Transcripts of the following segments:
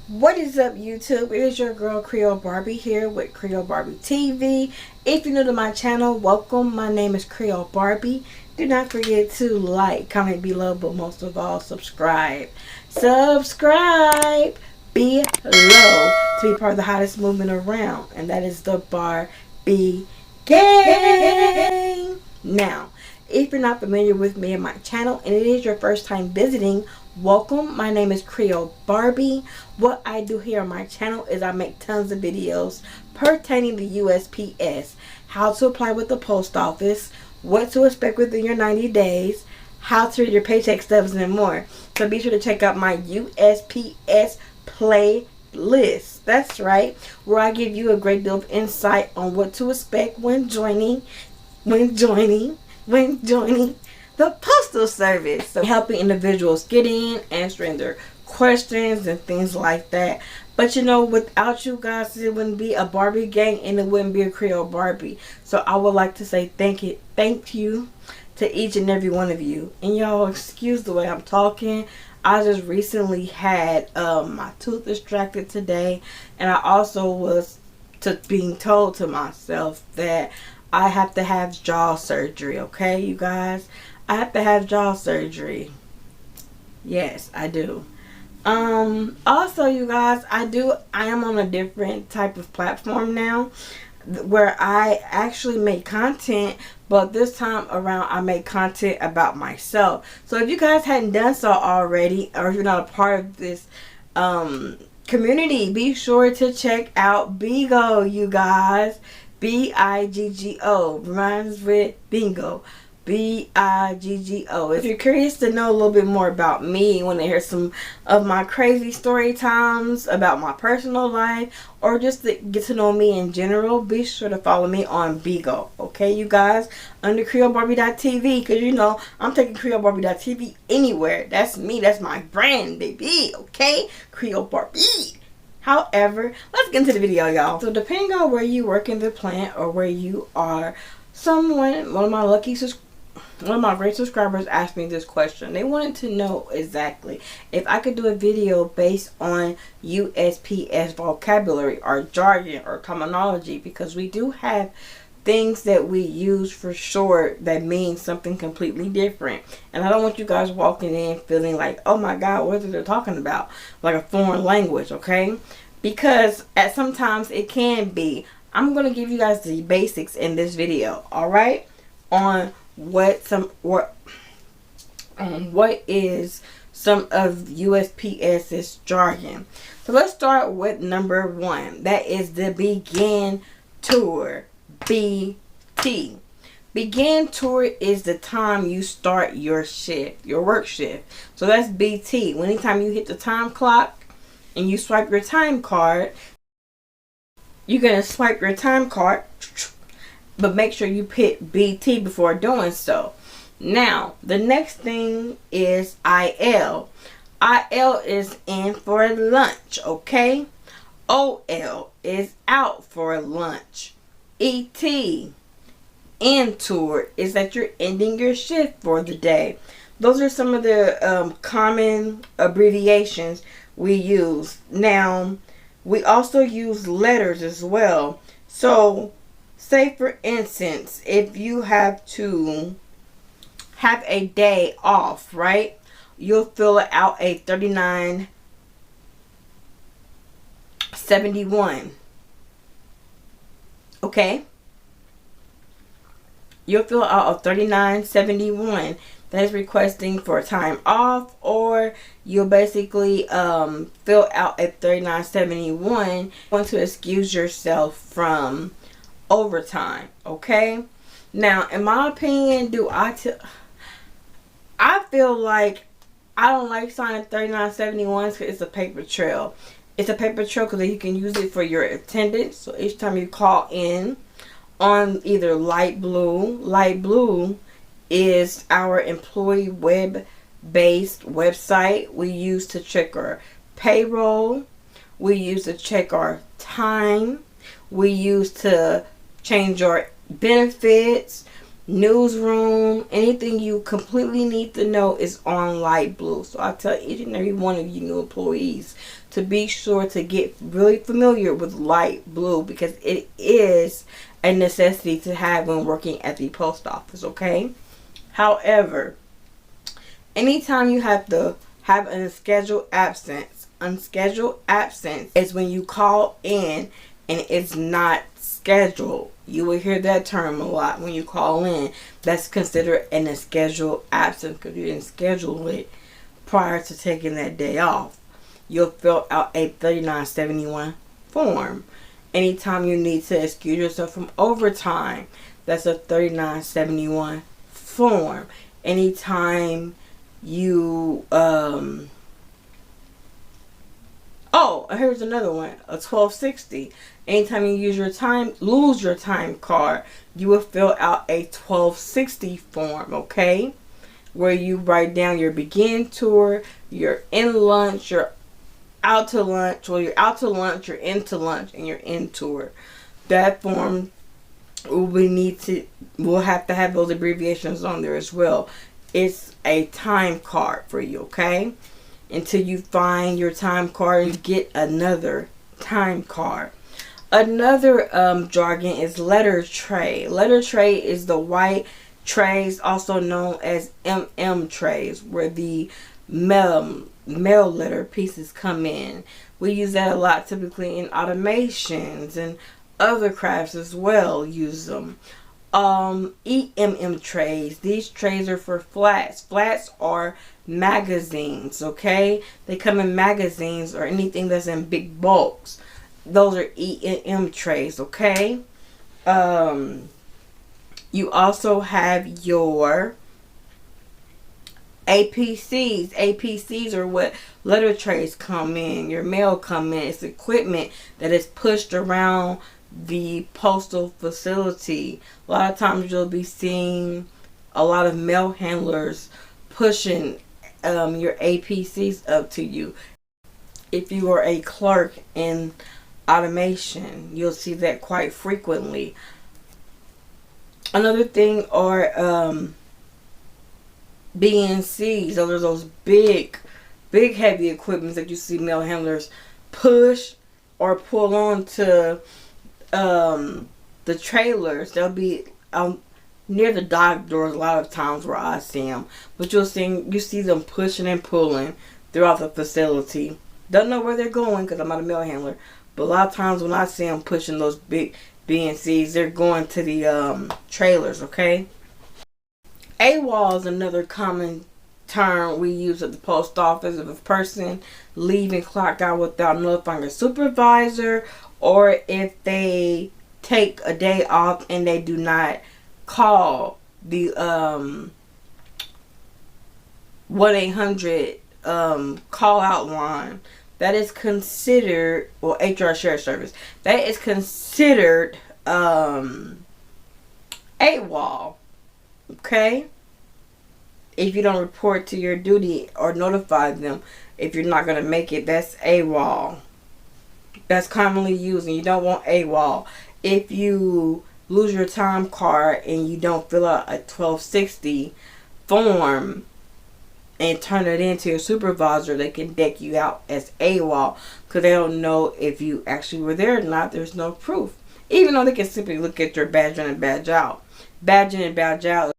What is up, YouTube? It is your girl Creole Barbie here with Creole Barbie TV. If you're new to my channel, welcome. My name is Creole Barbie. Do not forget to like, comment below, but most of all, subscribe. Subscribe below to be part of the hottest movement around, and that is the Barbie Gang. Now, if you're not familiar with me and my channel, and it is your first time visiting, welcome. My name is Creole Barbie. What I do here on my channel is I make tons of videos pertaining to USPS, how to apply with the post office, what to expect within your 90 days, how to read your paycheck stubs, and more. So be sure to check out my USPS playlist. That's right, where I give you a great deal of insight on what to expect when joining the postal service. So helping individuals get in, answering their questions and things like that. But you know, without you guys, it wouldn't be a Barbie gang and it wouldn't be a Creole Barbie. So I would like to say thank you to each and every one of you. And y'all, excuse the way I'm talking. I just recently had my tooth extracted today, and I also was being told to myself that I have to have jaw surgery. Okay, you guys, I have to have jaw surgery. Yes, I do. Also, you guys, I am on a different type of platform now where I actually make content, but this time around I make content about myself. So if you guys hadn't done so already, or if you're not a part of this community, be sure to check out Bigo, you guys. Biggo rhymes with bingo. Biggo. If you're curious to know a little bit more about me, want to hear some of my crazy story times about my personal life, or just to get to know me in general, be sure to follow me on Bigo. Okay, you guys, under CreoleBarbie.tv, because you know I'm taking CreoleBarbie.tv anywhere. That's me. That's my brand, baby. Okay, Creole Barbie. However, let's get into the video, y'all. So depending on where you work in the plant or where you are, one of my great subscribers asked me this question. They wanted to know exactly if I could do a video based on USPS vocabulary or jargon or terminology, because we do have things that we use for short that mean something completely different, and I don't want you guys walking in feeling like, oh my god, what are they talking about, like a foreign language. Okay, because at sometimes it can be. I'm going to give you guys the basics in this video, all right, on what is some of USPS's jargon. So let's start with number 1. That is the begin tour. BT. Begin tour is the time you start your shift, your work shift. So that's BT. Anytime you hit the time clock and you swipe your time card, you're going to swipe your time card, but make sure you hit BT before doing so. Now, the next thing is IL. IL is in for lunch, okay? OL is out for lunch. ET, end tour, is that you're ending your shift for the day. Those are some of the common abbreviations we use. Now, we also use letters as well. So, say for instance, if you have to have a day off, right? You'll fill out a 3971. Okay, you'll fill out a 3971 that is requesting for time off, or you'll basically fill out a 3971 want to excuse yourself from overtime. Okay, now in my opinion, I feel like I don't like signing 3971s because it's a paper trail. It's a paper trail because you can use it for your attendance. So each time you call in on either light blue is our employee web-based website we use to check our payroll. We use to check our time. We use to change our benefits. newsroom, anything you completely need to know is on light blue. So I tell each and every one of you new employees to be sure to get really familiar with light blue, because it is a necessity to have when working at the post office, okay? However, anytime you have to have an unscheduled absence is when you call in and it's not scheduled. You will hear that term a lot when you call in. That's considered an unscheduled absence because you didn't schedule it prior to taking that day off. You'll fill out a 3971 form. Anytime you need to excuse yourself from overtime, that's a 3971 form. Anytime you here's another one, a 1260. Anytime you lose your time card, you will fill out a 1260 form, okay? Where you write down your begin tour, you're in lunch, you're out to lunch, or you're out to lunch, you're into lunch, and you're in tour. That form we'll have to have those abbreviations on there as well. It's a time card for you, okay? Until you find your time card and get another time card. Another jargon is letter tray. Letter tray is the white trays, also known as trays, where the mail letter pieces come in. We use that a lot typically in automations and other crafts as well. Use them. trays. These trays are for flats. Flats are magazines, okay? They come in magazines or anything that's in big bulks. Those are trays, okay? You also have your APCs. APCs are what letter trays come in. Your mail come in. It's equipment that is pushed around the postal facility. A lot of times you'll be seeing a lot of mail handlers pushing your APCs up to you. If you are a clerk in automation, you'll see that quite frequently. Another thing are BNCs. Those are those big heavy equipment that you see mail handlers push or pull on to the trailers. They'll be near the dock doors a lot of times where I see them, but you see them pushing and pulling throughout the facility. Don't know where they're going because I'm not a mail handler, but a lot of times when I see them pushing those big BNCs, they're going to the trailers, okay? AWOL is another common term we use at the post office. If a person leave and clock out without notifying a supervisor, or if they take a day off and they do not call the 1-800 call out line, that is considered, or HR Share Service, that is considered AWOL. Okay? If you don't report to your duty or notify them if you're not going to make it, that's AWOL. That's commonly used, and you don't want AWOL. If you lose your time card and you don't fill out a 1260 form and turn it in to your supervisor, they can deck you out as AWOL because they don't know if you actually were there or not. There's no proof. Even though they can simply look at your badge in and badge out. Badge in and badge out.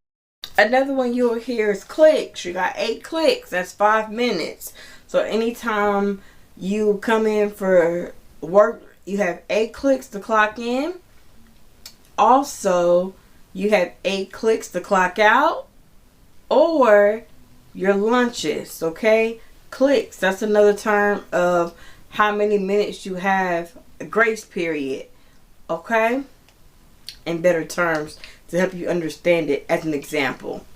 Another one you'll hear is clicks. You got 8 clicks. That's 5 minutes. So anytime you come in for work, you have 8 clicks to clock in. Also, you have 8 clicks to clock out, or your lunches, okay? Clicks, that's another term of how many minutes you have a grace period, okay? In better terms to help you understand it as an example.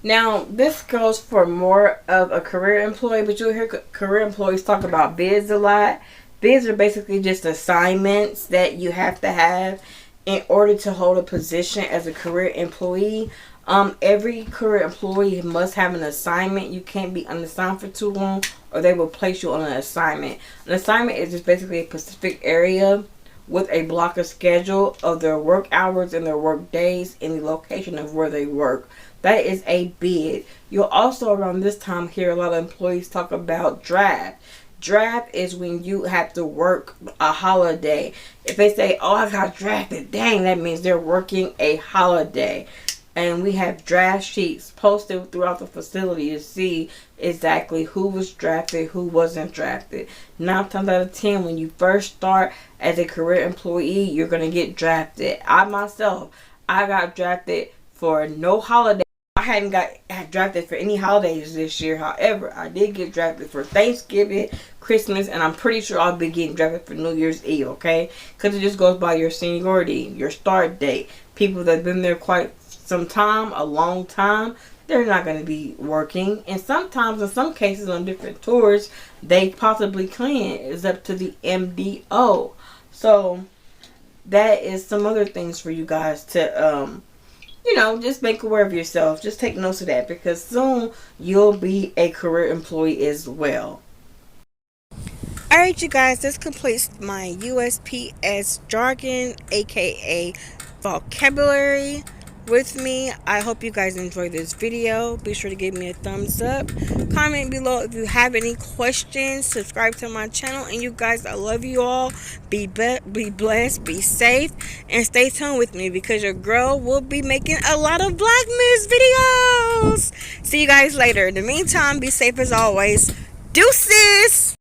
Now, this goes for more of a career employee, but you'll hear career employees talk about bids a lot. Bids are basically just assignments that you have to have in order to hold a position as a career employee. Every career employee must have an assignment. You can't be unassigned for too long, or they will place you on an assignment. An assignment is just basically a specific area with a block of schedule of their work hours and their work days and the location of where they work. That is a bid. You'll also around this time hear a lot of employees talk about draft. Draft is when you have to work a holiday. If they say, oh, I got drafted, dang, that means they're working a holiday. And we have draft sheets posted throughout the facility to see exactly who was drafted, who wasn't drafted. 9 times out of 10, when you first start as a career employee, you're going to get drafted. I got drafted for no holiday. I hadn't got drafted for any holidays this year. However, I did get drafted for Thanksgiving, Christmas, and I'm pretty sure I'll be getting drafted for New Year's Eve, okay? Because it just goes by your seniority, your start date. People that have been there quite some time, a long time, they're not going to be working. And sometimes, in some cases, on different tours, they possibly can. It's up to the MDO. So, that is some other things for you guys to, just make aware of yourself. Just take notes of that, because soon you'll be a career employee as well. Alright, you guys, this completes my USPS jargon, aka vocabulary, with me. I hope you guys enjoyed this video. Be sure to give me a thumbs up. Comment below if you have any questions. Subscribe to my channel. And you guys, I love you all. Be blessed, be safe, and stay tuned with me, because your girl will be making a lot of Vlogmas videos. See you guys later. In the meantime, be safe as always. Deuces!